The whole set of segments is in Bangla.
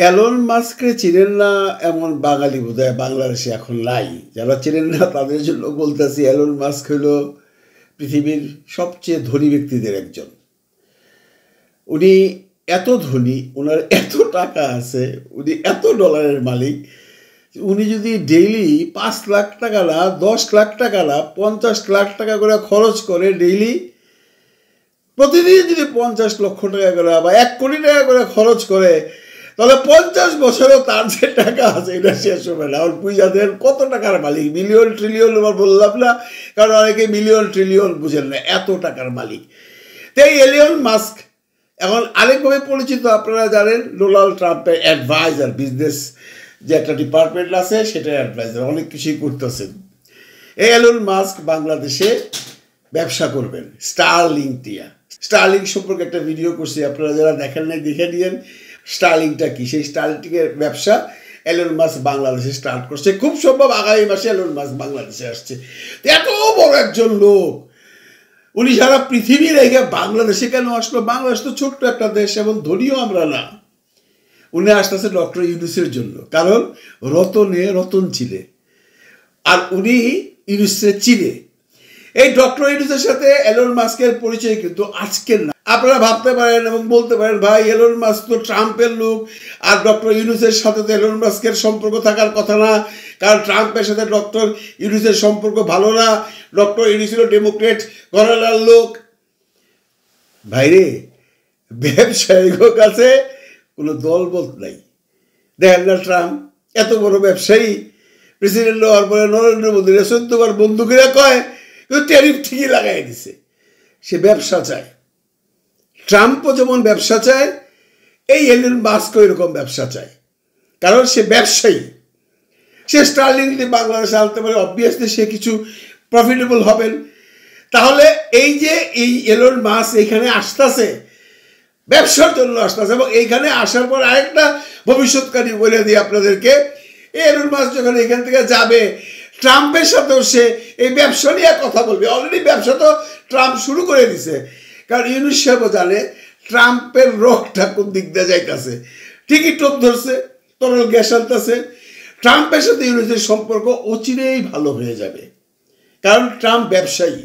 এলন মাস্ককে চিনেন না এমন বাঙালি বোধহয় বাংলাদেশে এখন নাই। যারা চিনেন না তাদের জন্য বলতেছি, এলন মাস্ক হল পৃথিবীর সবচেয়ে ধনী ব্যক্তিদের একজন। উনি এত ধনী, ওনার এত টাকা আছে, উনি এত ডলারের মালিক। উনি যদি ডেইলি 5 লাখ টাকা না, 10 লাখ টাকা না, 50 লাখ টাকা করে খরচ করে ডেইলি, প্রতিদিন যদি 50 লক্ষ টাকা করে বা 1 কোটি টাকা করে খরচ করে, তাহলে 50 বছরেও তার যে টাকা আছে এটা শেষ হবে না। ওর পূজাদের কত টাকার মালিক, মিলিয়ন ট্রিলিয়ন আমার বললাম না, কারণ অনেকে মিলিয়ন ট্রিলিয়ন বুঝেন না, এত টাকার মালিক। তাই এলন মাস্ক এখন আরেকভাবে পরিচিত, আপনারা জানেন, ডোনাল্ড ট্রাম্পের অ্যাডভাইজার, বিজনেস যে একটা ডিপার্টমেন্ট আছে সেটা অ্যাডভাইজার, অনেক কিছুই করতেছেন। এই এলন মাস্ক বাংলাদেশে ব্যবসা করবেন স্টারলিংক দিয়া। স্টারলিংক সম্পর্কে একটা ভিডিও করছি, আপনারা যারা দেখেন নাই দেখে নিয়েন। স্টারলিংকটা কি, সেই স্টারলিংকের ব্যবসা এলন মাস্ক বাংলাদেশে স্টার্ট করছে। খুব সম্ভব আগামী মাসে এলন মাস্ক বাংলাদেশে আসছে। এত বড় একজন লোক, উনি সারা পৃথিবী রেখে বাংলাদেশে কেন আসলো? বাংলাদেশ তো ছোট্ট একটা দেশ এবং ধনীও আমরা না। উনি আসতেছে ডক্টর ইউনূসের জন্য, কারণ রতনে রতন চিনে, আর উনি ইউনূসকে চিনে। এই ডক্টর ইউনূসের সাথে এলন মাস্কের পরিচয় কিন্তু আজকের না। আপনারা ভাবতে পারেন এবং বলতে পারেন, ভাই এলন মাস্ক তো ট্রাম্পের লোক, আর ডক্টর ইউনূসের সাথে তো এলন মাস্কের সম্পর্ক থাকার কথা না, কারণ ট্রাম্পের সাথে ডক্টর ইউনূসের সম্পর্ক ভালো না। ডক্টর ইউনূস হলো ডেমোক্রেট ঘরানার লোক। ভাইরে, ব্যবসায়ীর কাছে কোনো দলবল নাই। দেখেন না, ট্রাম্প এত বড় ব্যবসায়ী, প্রেসিডেন্ট হওয়ার পরে নরেন্দ্র মোদী 14 বার বন্দুকেরা কয়, কিন্তু ট্যারিফ ঠিকই লাগাই দিছে। সে ব্যবসা চায়, ট্রাম্পও যেমন ব্যবসা চায়, এই এলন মাস্কও এরকম ব্যবসা চায়, কারণ সে ব্যবসায়ী। সে স্টারলিংক যদি বাংলাদেশে আনতে পারে, অবভিয়াসলি সে কিছু প্রফিটেবল হবেন। তাহলে এই যে এই এলন মাস্ক এখানে আসতেছে, ব্যবসার জন্য আসতেছে, এবং এইখানে আসার পর আরেকটা ভবিষ্যৎকারী বলে দিই আপনাদেরকে, এলন মাস্ক যখন এখান থেকে যাবে, ট্রাম্পের সাথেও সে এই ব্যবসা নিয়ে কথা বলবে। অলরেডি ব্যবসা তো ট্রাম্প শুরু করে দিছে, কারণ ইউনূস সাহেবও জানে ট্রাম্পের রোগটা কোন দিক দিয়ে যাইতেছে। ঠিকই টোপ ধরছে, তরল গ্যাস আনতেছে। ট্রাম্পের সাথে ইউনূসের সম্পর্ক অচিরেই ভালো হয়ে যাবে, কারণ ট্রাম্প ব্যবসায়ী,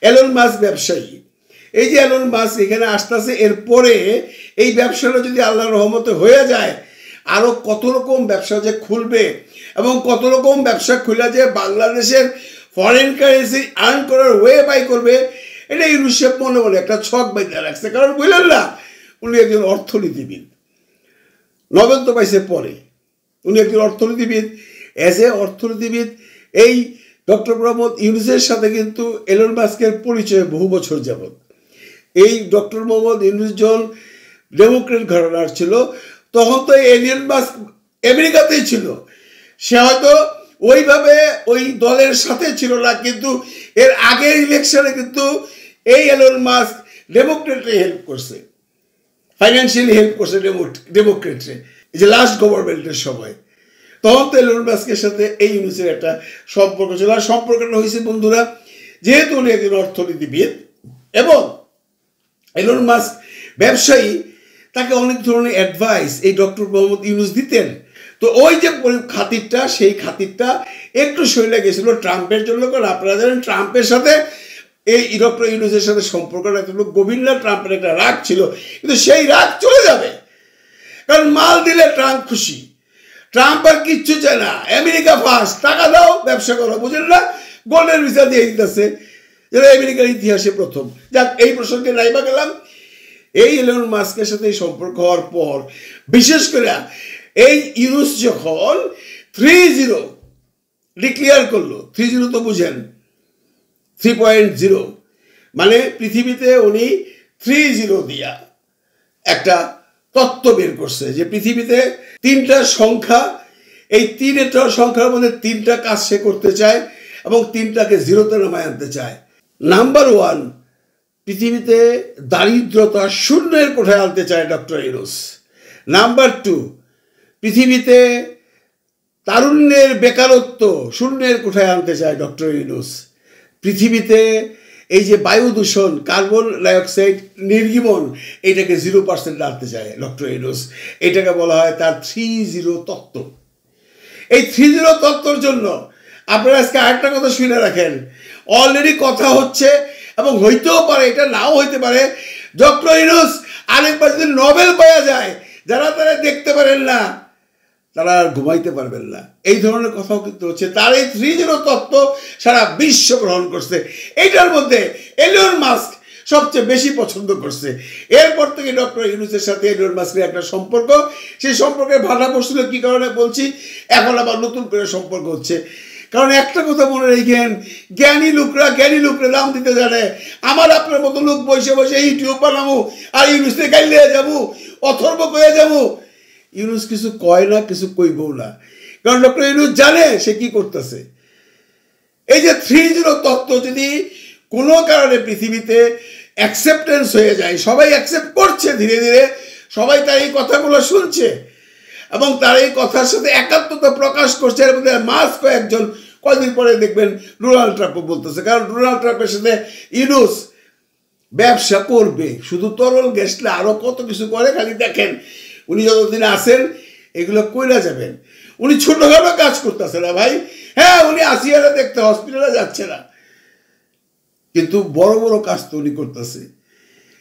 এলন মাস্ক ব্যবসায়ী। এই যে এলন মাস্ক এখানে আসতেছে, এরপরে এই ব্যবসাটা যদি আল্লাহর রহমতে হয়ে যায়, আরও কত রকম ব্যবসা যে খুলবে, এবং কত রকম ব্যবসা খুলে যে বাংলাদেশের ফরেন কারেন্সি আর্ন করার ওয়ে বাই করবে, এটা ইউনূস সাহেব মনে মনে একটা ছক বাইতে রাখছে। কারণ বুঝলেন না, উনি একজন অর্থনীতিবিদ, নোবেল তো পাইছে পরে, উনি একজন অর্থনীতিবিদ। অ্যাজ এ অর্থনীতিবিদ এই ডক্টর মোহাম্মদ ইউনূসের সাথে কিন্তু এলন মাস্কের পরিচয় বহু বছর যাবৎ। এই ডক্টর মোহাম্মদ ইউনূস যখন ডেমোক্রেট ঘরানার ছিল, তখন তো এলন মাস্ক আমেরিকাতেই ছিল। সে হয়তো ওইভাবে ওই দলের সাথে ছিল না, কিন্তু এর আগের ইলেকশনে কিন্তু এই এলন মাস্ক ডেমোক্রেটে হেল্প করছে, ফাইন্যান্সিয়ালি হেল্প করছে ডেমোক্রেটে, এই যে লাস্ট গভর্নমেন্টের সময়। তখন তো এলন মাস্কের সাথে এই ইউনূসের একটা সম্পর্ক ছিল। আর সম্পর্কটা হয়েছে বন্ধুরা, যেহেতু উনি একজন অর্থনীতিবিদ এবং এলন মাস্ক ব্যবসায়ী, তাকে অনেক ধরনের অ্যাডভাইস এই ডক্টর মোহাম্মদ ইউনূস দিতেন। তো ওই যে খাতিরটা, সেই খাতিরটা একটু সইলে গেছিল ট্রাম্পের জন্য। কারণ আপনারা জানেন ট্রাম্পের সাথে এই ডক্টর ইউনূসের সাথে সম্পর্কটা এত গভীর না। ট্রাম্পের একটা রাগ ছিল, কিন্তু সেই রাগ চলে যাবে, কারণ মাল দিলে ট্রাম্প খুশি। ট্রাম্প আর কিচ্ছু চায় না, আমেরিকা ফার্স্ট, টাকা দাও ব্যবসা করো, বুঝলেন না? গোল্ডেন ভিসা দিয়ে দিতেছে, যেটা আমেরিকার ইতিহাসে প্রথম। যাক, এই প্রসঙ্গে নাইবা গেলাম। এই এলন মাস্কের সাথে সম্পর্ক হওয়ার পর, বিশেষ করে এই ইউনূস যখন 3.0 ডিক্লেয়ার করলো, 3.0 তো বুঝেন, 3.0 মানে পৃথিবীতে উনি 3.0 দিয়া একটা তত্ত্ব বের করছে যে পৃথিবীতে 3টা সংখ্যা, এই 3টা সংখ্যার মধ্যে 3টা কাজ সে করতে চায় এবং 3টাকে 0তে নামায় আনতে চায়। নাম্বার 1, পৃথিবীতে দারিদ্রতা শূন্যের কোঠায় আনতে চায় ডক্টর ইউনূস। নাম্বার 2, পৃথিবীতে তারুণ্যের বেকারত্ব শূন্যের কোঠায় আনতে চায় ডক্টর ইউনূস। পৃথিবীতে এই যে বায়ু দূষণ, কার্বন ডাইঅক্সাইড নির্গমন, এটাকে 0% আনতে চায় ডক্টর ইউনূস। এটাকে বলা হয় তার 3-0 তত্ত্ব। এই 3-0 তত্ত্বর জন্য আপনারা আজকে আরেকটা কথা শুনে রাখেন, অলরেডি কথা হচ্ছে এবং হইতেও পারে, এটা নাও হইতে পারে, ডক্টর ইউনূস আরেকবার যদি নোবেল পাওয়া যায়, যারা তারা দেখতে পারেন না তারা আর ঘুমাইতে পারবেন না, এই ধরনের কথাও কিন্তু হচ্ছে। তার এই 3-0 তত্ত্ব সারা বিশ্ব গ্রহণ করছে। এইটার মধ্যে এলন মাস্ক সবচেয়ে বেশি পছন্দ করছে। এরপর থেকে ডক্টর ইউনূসের সাথে এলন মাস্কের একটা সম্পর্ক, সেই সম্পর্কে ভাটা পড়ছিল। কি কারণে বলছি, এখন আবার নতুন করে সম্পর্ক হচ্ছে। কারণ একটা কথা মনে রেখেন, জ্ঞানী লোকরা দাম দিতে জানে। আমার আপনার মতো লোক বসে বসে ইউটিউব বানাবো আর ইউনূসে গাইলে যাবো, অথর্ব কয়ে যাবো। ইউনূস কিছু কয় না, কিছু কইবও না, কারণ ডক্টর ইউনূস জানে সে কি করতেছে। এই যে 3-0 তত্ত্ব যদি কোনো কারণে পৃথিবীতে অ্যাকসেপ্টেন্স হয়ে যায়, সবাই অ্যাকসেপ্ট করছে, ধীরে ধীরে সবাই তার এই কথাগুলো শুনছে এবং তার এই কথার সাথে একাত্মতা প্রকাশ করছে। এর মধ্যে মাস্ক একজন, কয়েকদিন পরে দেখবেন ডোনাল্ড ট্রাম্পও বলতেছে, কারণ ডোনাল্ড ট্রাম্পের সাথে ইউনূস ব্যবসা করবে, শুধু তরল গ্যাস না, আরও কত কিছু করে। খালি দেখেন উনি যতদিন আসেন এগুলো কইরা যাবেন। উনি ছোটখাটো কাজ করতেছে না ভাই, হ্যাঁ উনি আসিয়ারা দেখতে হসপিটালে যাচ্ছে না, কিন্তু বড় বড় কাজ তো উনি করতেছে।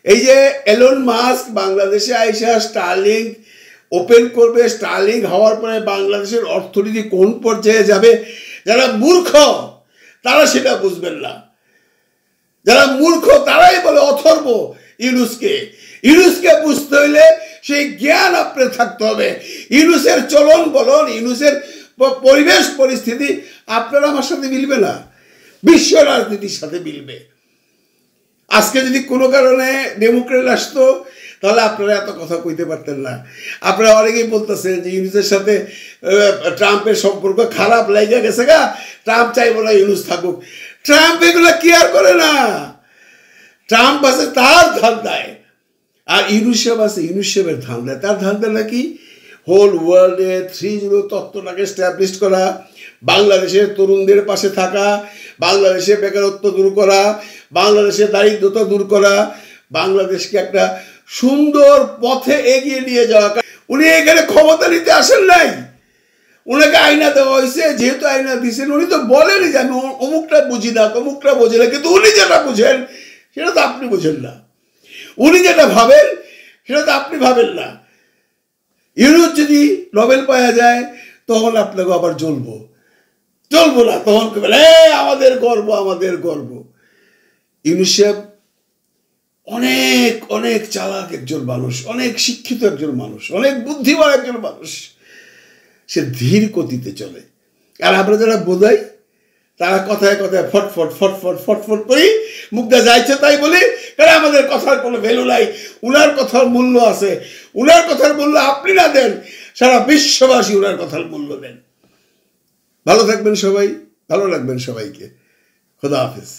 এই যে এলন মাস্ক বাংলাদেশে আইসা স্টারলিংক ওপেন করবে, স্টারলিংক হওয়ার পরে বাংলাদেশের অর্থনীতি কোন পর্যায়ে যাবে, যারা মূর্খ তারা সেটা বুঝবেন না। যারা মূর্খ তারাই বলে অথর্ব ইউনূসকে। ইউনূসকে বুঝতে হইলে সেই জ্ঞান আপনার থাকতে হবে। ইউনূসের চলন বলন, ইউনূসের পরিবেশ পরিস্থিতি আপনার আমার সাথে মিলবে না, বিশ্ব রাজনীতির সাথে মিলবে। আজকে যদি কোনো কারণে ডেমোক্রেট আসতো তাহলে আপনারা এত কথা কইতে পারতেন না। আপনারা অনেকেই বলতেছেন যে ইউনূসের সাথে ট্রাম্পের সম্পর্ক খারাপ লাইগা গেছে গা, ট্রাম্প চাইবো না ইউনূস থাকুক। ট্রাম্প এগুলো কেয়ার করে না, ট্রাম্প আছে তার ধান্দায়, আর ইউনূসেব আছে ইউনূসেবের ধান্দায়। তার ধান্দা নাকি হোল ওয়ার্ল্ডে 3-0 তত্ত্বটাকে এস্টাবলিশ করা, বাংলাদেশের তরুণদের পাশে থাকা, বাংলাদেশের বেকারত্ব দূর করা, বাংলাদেশের দারিদ্রতা দূর করা, বাংলাদেশকে একটা সুন্দর পথে এগিয়ে নিয়ে যাওয়া। উনি এখানে ক্ষমতা নিতে আসেন নাই, ওনাকে আয়না দেওয়া হয়েছে। যেহেতু আয়না দিয়েছেন, উনি তো বলেনি যে আমি অমুকটা বুঝি না, অমুকটা বোঝে না, কিন্তু উনি যেটা বুঝেন সেটা তো আপনি বুঝেন না, উনি যেটা ভাবেন সেটা তো আপনি ভাবেন না। ইউনূস যদি নোবেল পাওয়া যায় তখন আপনাকে আবার জ্বলবো না, তখন আমাদের গর্ব, আমাদের গর্ব। ইউনূস সাহেব অনেক অনেক চালাক একজন মানুষ, অনেক শিক্ষিত একজন মানুষ, অনেক বুদ্ধিমান একজন মানুষ। সে ধীর গতিতে চলে, আর আমরা যারা বোঝাই তারা কথায় কথায় ফটফট ফটফট ফটফট করি, মুখটা যাইছে তাই বলি, কারণ আমাদের কথার কোনো ভ্যালু নাই। উনার কথার মূল্য আছে, উনার কথার মূল্য আপনি না দেন, সারা বিশ্ববাসী উনার কথার মূল্য দেন। ভালো থাকবেন সবাই, ভালো রাখবেন সবাইকে। খোদা হাফেজ।